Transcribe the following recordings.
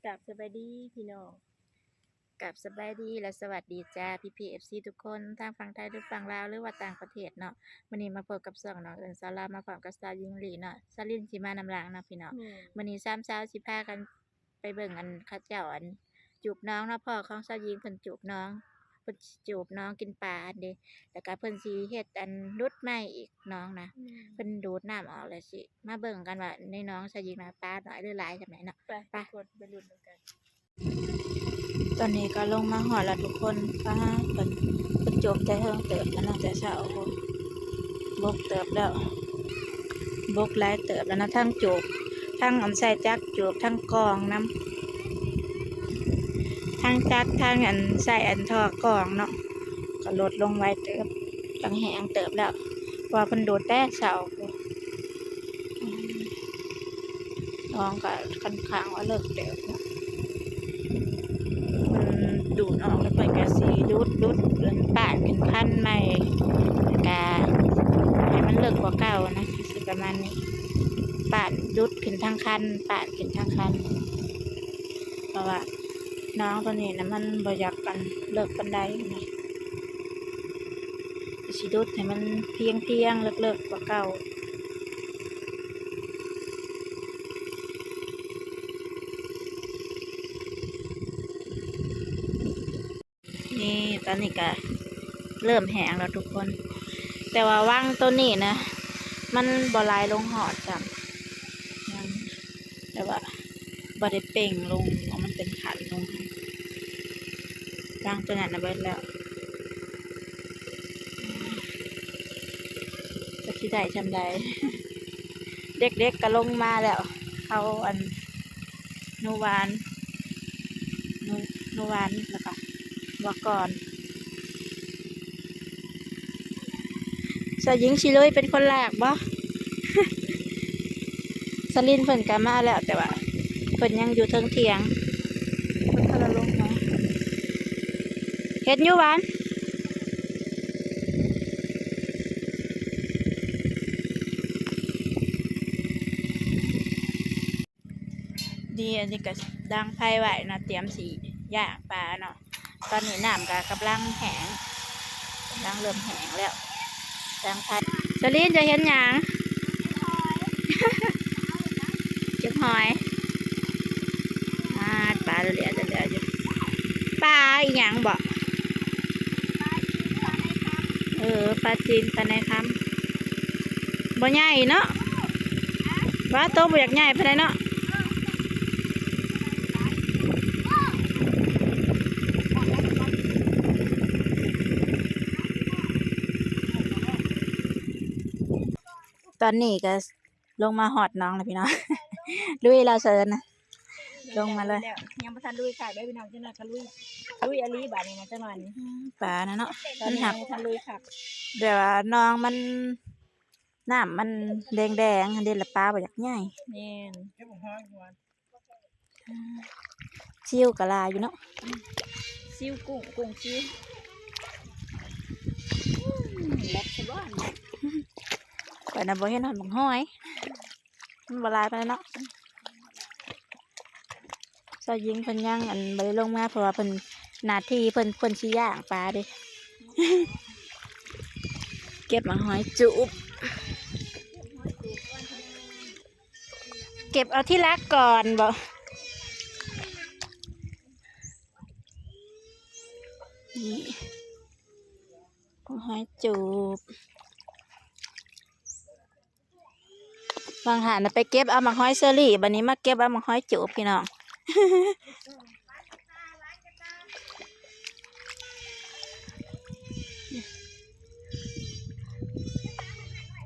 กับสบายดีพี่น้องกับสบายดีและสวัสดีจ้าพี่ทุกคนทางฝั่งไทยหรือฝั่งลาวหรือว่าต่างประเทศเนาะวันนี้มาพบกับ2น้องเอิ้นสาวลาวมาพร้อมกับสาวหญิงลีเนาะสลินสิมานำหลังเนาะพี่น้องวันนี้3สาวสิพากันไปเบิ่งเขาเจ้าจูบน้องเนาะพ่อของสาวหญิงเพิ่นจูบน้องเพิ่นจูบน้องกินปลาเด้แล้วก็เพิ่นสิเฮ็ดดุดใหม่อีกน้องนะเพิ่นดูดน้ำออกแล้วสิมาเบิ่งกันว่าในน้องสาวหญิงน่ะปลาน้อยหรือหลายจังไดเนาะไปกดไปลุ้นกัน ตอนนี้ก็ลงมาหอดแล้วทุกคนฟ้าเป็นจบใจเฮิงเติบแล้วนะแต่เช้าบกเติบแล้วบกหลายเติบแล้วนะทั้งจูบทั้งใส่จักจูบทั้งกองน้ำทั้งจักทั้งใส่ทอกองเนาะก็ลดลงไว้เติบตั้งแหงเติบแล้วว่าเพิ่นโดดแต่เช้าน้องก็ค่อนข้างว่าเลิกเติบเนาะดูดออกแล้วเปิดกระสีดูดปาดเป็นพันใหม่กาให้มันเลิกกว่าเก่านะสิประมาณนี้ปาดดูดขึ้นทางคันปาดขึ้นทางคันเพราะว่าน้องตัวนี้นะมันบ่อยากกันเลิกปันไดนะสิดูดให้มันเพียงเลิกกว่าเก่านี่ตอนนี้ก็เริ่มแห้งแล้วทุกคนแต่ว่าว่างตัวนี้นะมันบ่ลายลงหอดจำแต่ว่าบ่ได้เป่งลงมันเป็นขันลงว่างตัวนั้นนะเบิดแล้วจะที่ใดจำได้ เด็กๆก็ลงมาแล้วเขานูวานแล้วก็บอกก่อนสาวหญิงชิลุยเป็นคนแรกบ่ สลินเพิ่นก็มาแล้วแต่ว่าเพิ่นยังอยู่เทิงเถียงเพิ่นพาลงมาเฮ็ดอยู่หวานดีอันนี้ก็ดังไฟไว้นะเตรียมสีย่างปลาเนาะตอนนี้น้ำก็กำลังแห้งกำลังเริ่มแห้งแล้วดังไฟสลินจะเห็นหยังเก็บหอยปลาเหลืออยู่ปลาอีหยังบ่ปลาจีนปลาในคำบ่ใหญ่เนาะว่าโตบ่อยากใหญ่ปานใดเนาะตอนนี้ก็ลงมาหอดน้องแล้วพี่น้องลุยเราเชิญนะลงมาเลยยังบ่ทันลุยค่ะได้พี่น้องจังหน่อยก็ลุยอลีบาดนี้นะจังหน่อยนี้ปลานะเนาะมันหักทันลุยค่ะเดี๋ยวน้องมันน้ำมันแดงเดี๋ยวละปลาบ่อยากใหญ่แม่นชิวกะลาอยู่เนาะซิวกุ้งซิวแลกซะบ่ข่อยน่ะบ่เห็นหอดหมกห้อยมันบ่ลายไปเนาะสาวหญิงเพิ่นยังบ่ได้ลงมาเพราะว่าเพิ่นหน้าที่เพิ่นสิย่างปลาเด้ เก็บหมกห้อยจุบเก็บเอาที่รักก่อนบ่นี่หมกห้อยจุบบางหาน่ะไปเก็บเอาหมกห้อยเชอรี่บัดนี้มาเก็บเอาหมกห้อยจุบพี่น้อง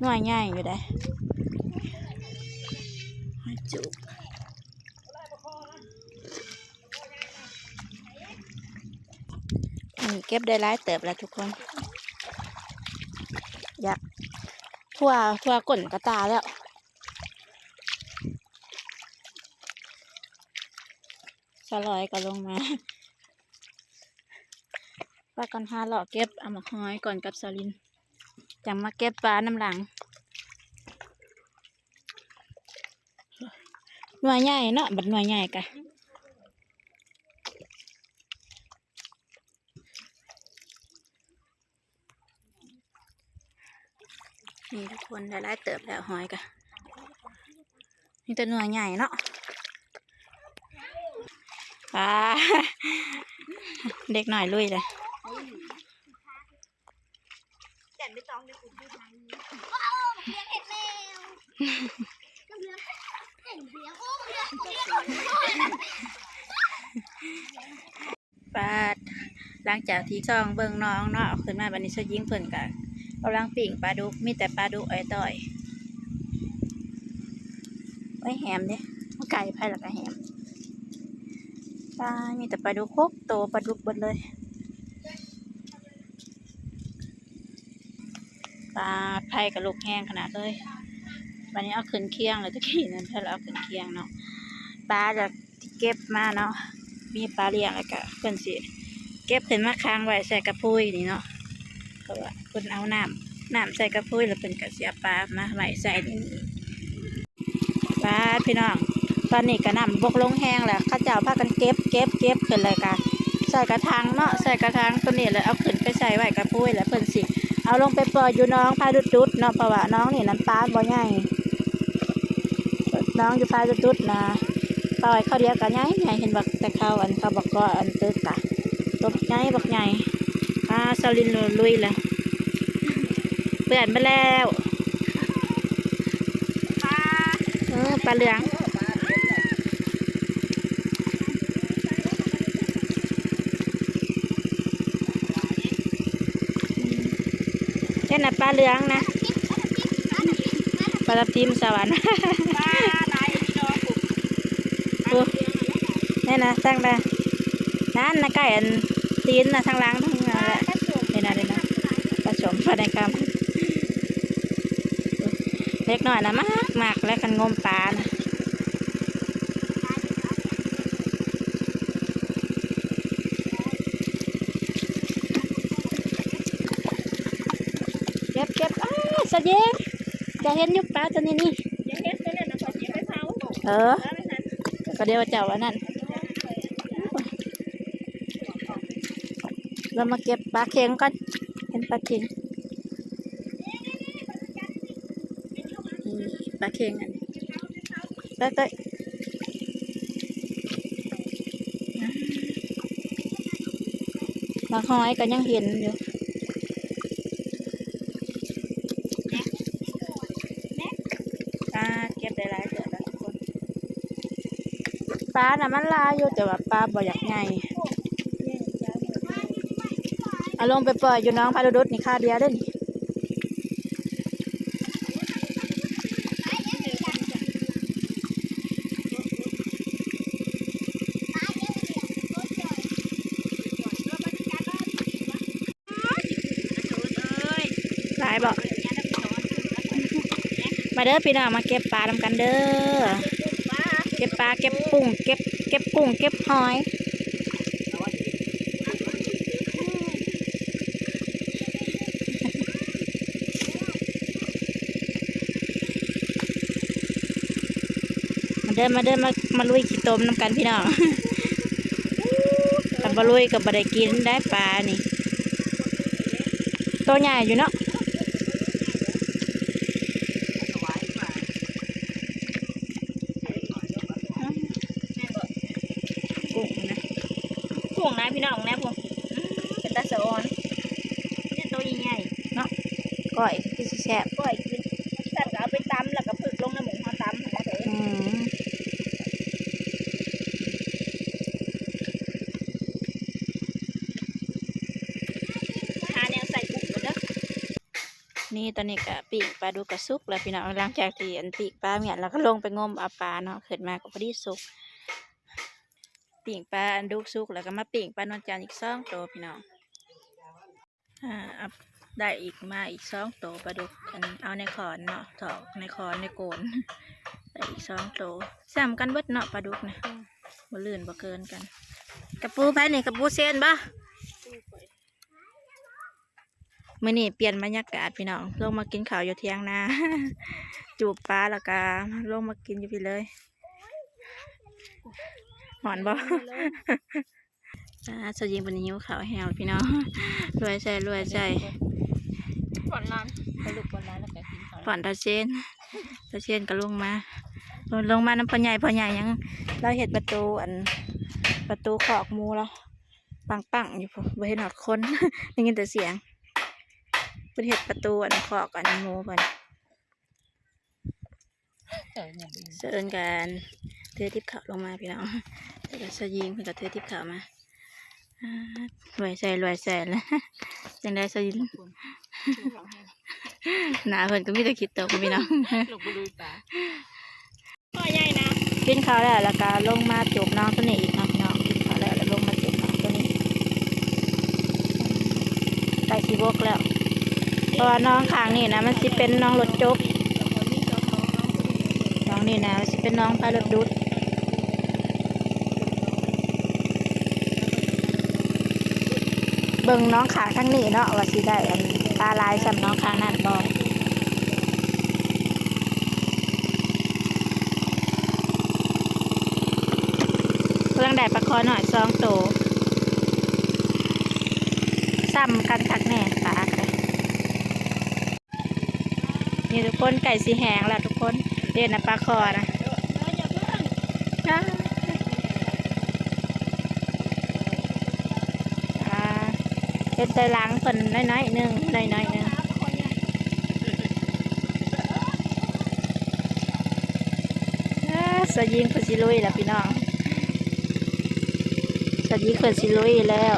หน่วยใหญ่อยู่ได้หอยจุกนี่เก็บได้หลายเติบแล้วทุกคนอยากทั่วก้นกระตาแล้วสลอยก็ลงมาว่าก่อนหาหล่อเก็บเอาหมกหอยก่อนกับสลินจังมาเก็บปลาน้ำหลังหน่วยใหญ่เนาะบัดหน่วยใหญ่กะ นี่ทุกคนได้ไล่เติบแล้วหอยกะนี่ตัวเนื้อใหญ่เนาะปลา เด็กหน่อยลุยเลยปลาหลังจากที่ซ่องเบิ่งน้องเนาะเอาขึ้นมาบัดนี้ซะยิงเพิ่นกะกำลังปิ่งปลาดุกมีแต่ปลาดุกอ้อยต่อยไว้แหมเด้ไก่ไผ่แล้วก็แหมปลามีแต่ปลาดุกโคกโตปลาดุกเบิดเลยปลาไผ่กับลูกแห้งขนาดเลยวันนี้เอาขึ้นเคียงเลยตะกี้นั้นถ้าเราเอาขึ้นเคียงเนาะปลาจะเก็บมาเนาะมีปลาเลี้ยงแล้วก็เพิ่นสิเก็บขึ้นมาค้างไว้ใส่กระพุ้ยนี่เนาะเพราะว่าเพิ่นเอาน้ำใส่กระพุ้ยแล้วเพิ่นก็เสียปลามาไว้ใส่นี่ปลาพี่น้องตอนนี้ก็น้ำบกลงแห้งแล้วข้าเจ้าพากันเก็บขึ้นเลยกันใส่กระถางเนาะใส่กระถางตัวนี้เลยเอาขึ้นไปใส่ไว้กระพุ้ยแล้วเพิ่นสิเอาลงไปปล่อยอยู่น้องพาดุดๆเนาะเพราะว่าน้องนี่น้ำปลาบ่ใหญ่น้องอยู่พาดุดๆนะปล่อยเขาเดียวกันใหญ่เห็นบักแต่เขาอันเขาบอกก็อันตึกกะตบใหญ่บักใหญ่ปลาสลินลุยเลยเปื่อนไปแล้วปลาเหลืองนี่นะปลาเหลืองนะปลาทับทิมสวรรค์นี่นะตั้งได้นั่นนะไก่อันตีนนะทางล้างทั้งนั้นแหละนี่นะผสมภายในกรรมเล็กหน่อยนะมากและกันงมปลานะเก็บสะเย็นจะเห็นยุบปลาตัวนี้นี่ก็เดี๋ยวเจ้าอันนั้นเรามาเก็บปลาเค็งก่อนเห็นปลาเค็งปลาเค็งอันนี้ไปปลาหอยก็ยังเห็นอยู่เก็บได้หลายเดือนแล้วทุกคนปลาน่ะมันลายอยู่แต่ว่าปลาบ่อยากใหญ่เอาลงไปปล่อยอยู่น้องพาดุดนี่ค่าเดียวเด้อนี่หลายบ่มาเด้อพี่น้องมาเก็บปลาทำกันเด้อเก็บปลาเก็บกุ้งเก็บกุ้งเก็บหอยมาเดินมาลุยขี้ต้มน้ำกันพี่น้องกับบะลุยกับบะได้กินได้ปลานี่ตัวใหญ่อยู่เนาะกุ้งนะพี่น้องนะพวกเป็นตาสะออนนี่ตัวใหญ่เนาะก้อยที่แซ่บก้อยกินแซ่บก็เอาไปตำแล้วก็ผึกลงน้ำหมูเขาตำนี่ตอนนี้ก็ปีกปลาดูกระซุกแล้วพี่น้องหลังจากที่อันปีกปลาเนี่ยเราก็ลงไปงมเอาปลาเนาะขึ้นมาก็พอดีสุกปีกปลาอันดูกซุกแล้วก็มาปีกปลานวลจันทร์อีก2 ตัวพี่น้องได้อีก2 ตัวปลาดุกอันเอาในขอนเนาะถอกในขอนในโกนได้อีก2 ตัวซ้ำกันเบิดเนาะปลาดุกนะบ่ลื่นบ่เกินกันกระปูไผ่นี่กระปูเส้นบ่มื้อนี้เปลี่ยนบรรยากาศพี่น้องลงมากินข้าวอยู่เที่ยงนา จูบปลาแล้วก็ลงมากินอยู่พี่เลยหอนบ่สยิงเป็นยิ้วข้าวแห้งพี่น้องรวยใจหอนร้านไปลุกบนร้านแล้วก็กิน ผ่อนตาเชนก็ลงมาน้ำพ่อใหญ่ยังเราเห็ดประตูขอกหมูแล้วปังอยู่พอบ่เห็นหอดคน ได้ยินแต่เสียงเพิ่นเห็ดประตูขอกหมูเพิ่นเสิร์นกันเททิพย์ขาวลงมาพี่น้องแต่ก็สยิงเพิ่นก็เททิพย์ขาวมา รวยใส่แล้ว จังได้สยิงหนาเพิ่นก็มีแต่คิดตกพี่น้อง ลงไปดูตาพ่อใหญ่นะ กินข้าวแล้วก็ลงมาจูบน้องตัวนี้อีกเนาะพี่น้องกินข้าวแล้วลงมาจูบน้องตัวนี้ใส่สีบกแล้วเพราะว่าน้องข้างนี่นะมันสิเป็นน้องรถจกน้องนี่นะสิเป็นน้องพารถดุดเบิ่งน้องขางทั้งนี้เนาะว่าสิได้อันปลาลายสำน้องข้างนั่นบ่เพิ่งได้ปลาคอหน่อย2 ตัวซ้ำกันคักแน่ปลาเลยนี่ทุกคนไก่สีแหงแล้วทุกคนเด่นนะปลาคอนะเป็นไตล้างเพิ่นน้อยๆหนึ่งสยิงเพิ่นสิลุยแล้วพี่น้องสยิงเพิ่นสิลุยแล้ว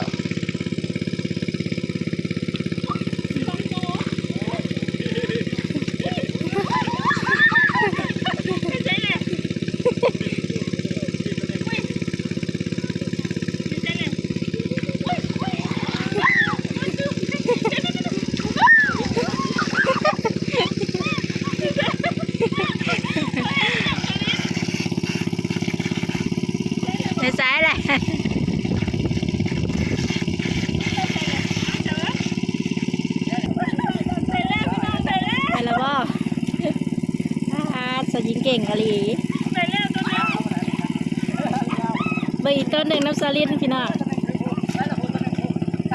ในซ้ายแหละไปแล้วบ่สยิงเก่งกะลีไปอีกต้นหนึ่งน้ำซาลินพี่น้องป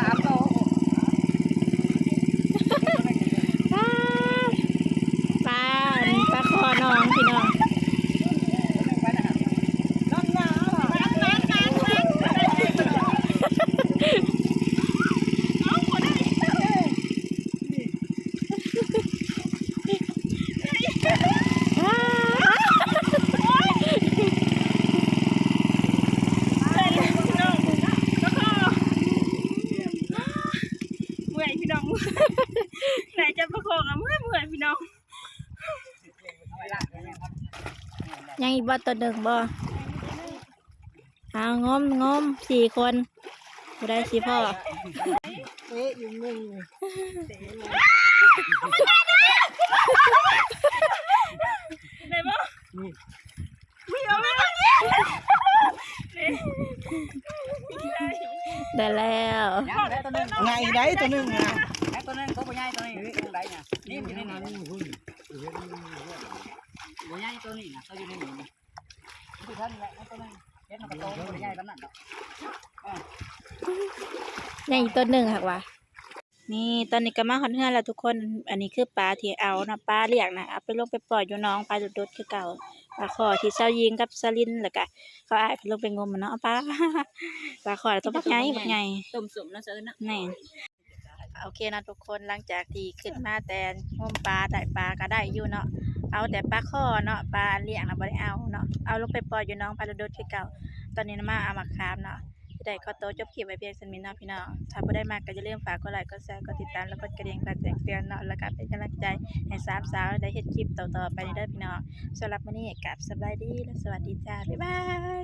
ลาคอน้องพี่น้องไหนจะประคองอ่ะเมื่อยพี่น้อง ยังอีกบ่ตัวหนึ่งบ่เอางม4 คนบ่ได้สิพ่ออยู่มึงไหนบ่มีเอาไหมได้แล้ว ไงได้ตัวนึงอ่ะ ตัวนึงเขาบ่ใหญ่ตัวนี้อยู่ตรงไหนเนี่ยนี่อยู่ในนี่บ่ใหญ่ตัวนี้นะเขาอยู่ในนี่คือท่านแหละตัวนึงเฮ็ดมันก็โตบ่ใหญ่ปานนั้นดอก ยังอีกตัวหนึ่งค่ะว่ะนี่ตอนนี้ก็มาฮอดเฮือนแล้วทุกคนอันนี้คือปลาที่เอานะปลาเลี้ยงนะเอาไปลงไปปล่อยอยู่น้องปลาดุดๆคือเก่าปลาขอที่เช้ายิงกับสลินแล้วก็เขาอ้ายเพิ่นลงไปงมมันเนาะปลา ปลาขอตัวบักใหญ่ต้มสุกนะเซิร์นนะ นี่โอเคนะทุกคนหลังจากที่ขึ้นมาแต่งมปลาได้ปลาก็ได้อยู่เนาะเอาแต่ปลาข้อเนาะปลาเลี้ยงนะบ่ได้เอาเนาะเอาลงไปปล่อยอยู่น้องปลาดุดๆคือเก่าตอนนี้นะมาเอามาคามเนาะได้ขอตัวจบคลิปไว้เพียงเท่านี้เนาะพี่น้องถ้าบ่ได้มากก็อย่าลืมฝากกดไลค์กดแชร์กดติดตามแล้วกดกระดิ่งเพื่อแจ้งเตือนเนาะแล้วก็เป็นกำลังใจให้สามสาวได้เฮ็ดคลิปต่อๆไปเด้อพี่น้องสำหรับมื้อนี้กราบสบายดีและสวัสดีจ้าบ๊ายบาย